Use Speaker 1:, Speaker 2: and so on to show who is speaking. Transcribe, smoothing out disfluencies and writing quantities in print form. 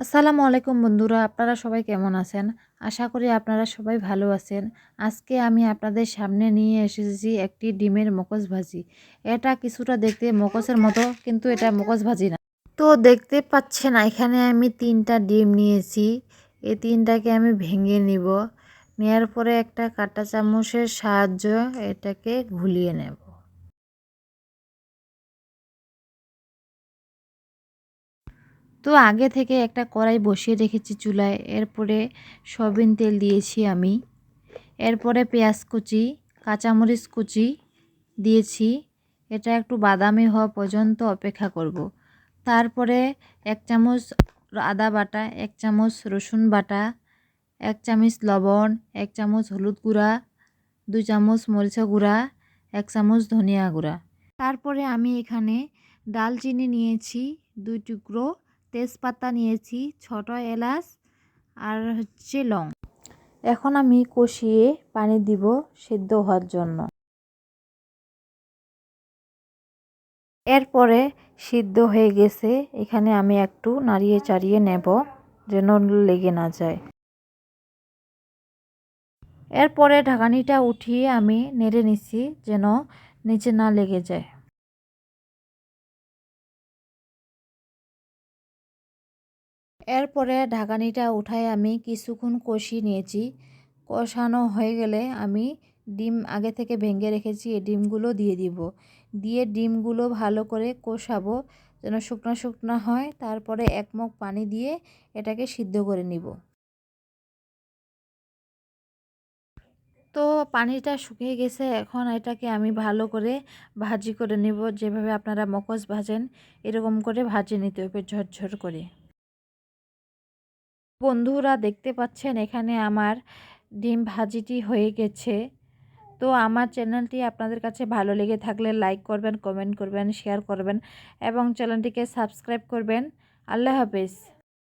Speaker 1: আসসালামু আলাইকুম বন্ধুরা, আপনারা সবাই কেমন আছেন? আশা করি আপনারা সবাই ভালো আছেন। আজকে আমি আপনাদের সামনে নিয়ে এসেছি একটি ডিমের মগজ ভাজি। এটা কিছুটা দেখতে মগজের মতো, কিন্তু এটা মগজ ভাজি না। তো দেখতে পাচ্ছেন এখানে আমি 3টা ডিম নিয়েছি। এই 3টাকে আমি ভেঙে নিব। নেয়ার পরে একটা কাঁটা চামচের সাহায্যে এটাকে ঘুলিয়ে নেব। তো আগে থেকে একটা কড়াই বসিয়ে রেখেছি চুলায়। এরপরে সয়াবিন তেল দিয়েছি আমি। এরপরে পেঁয়াজ কুচি, কাঁচামরিচ কুচি দিয়েছি। এটা একটু বাদামি হওয়া পর্যন্ত অপেক্ষা করব। তারপরে 1 চামচ আদা বাটা, 1 চামচ রসুন বাটা, 1 চামচ লবণ, 1 চামচ হলুদ গুঁড়া, 2 চামচ মরিচা গুঁড়া, 1 চামচ ধনিয়া গুঁড়া। তারপরে আমি এখানে দালচিনি নিয়েছি 2 টুকরো, তেজপাতা নিয়েছি, ছোট এলাচ আর লং। এখন আমি কষিয়ে পানি দিব সিদ্ধ হওয়ার জন্য। এরপরে সিদ্ধ হয়ে গেছে, এখানে আমি একটু নাড়িয়ে চাড়িয়ে নেব যেন লেগে না যায়। এরপরে ঢাকনিটা উঠিয়ে আমি নেড়ে নিচ্ছি যেন নিচে না লেগে যায়। এরপরে ঢাকনিটা উঠায় আমি কিছুক্ষণ কষিয়ে নিয়েছি। কষানো হয়ে গেলে আমি ডিম আগে থেকে ভেঙে রেখেছি, এই ডিমগুলো দিয়ে দিব। দিয়ে ডিমগুলো ভালো করে কষাবো যেন শুকনো শুকনো হয়। তারপরে 1 মগ পানি দিয়ে এটাকে সিদ্ধ করে নিব। তো পানিটা শুকিয়ে গেছে, এখন এটাকে আমি ভালো করে ভাজি করে নিব। যেভাবে আপনারা মগজ ভাজেন এরকম করে ভাজি নিতে হবে ঝরঝর করে। বন্ধুরা দেখতে পাচ্ছেন এখানে আমার ডিম ভাজিটি হয়ে গেছে। তো আমার চ্যানেলটি আপনাদের কাছে ভালো লেগে থাকলে লাইক করবেন, কমেন্ট করবেন, শেয়ার করবেন এবং চ্যানেলটিকে সাবস্ক্রাইব করবেন। আল্লাহ হাফেজ।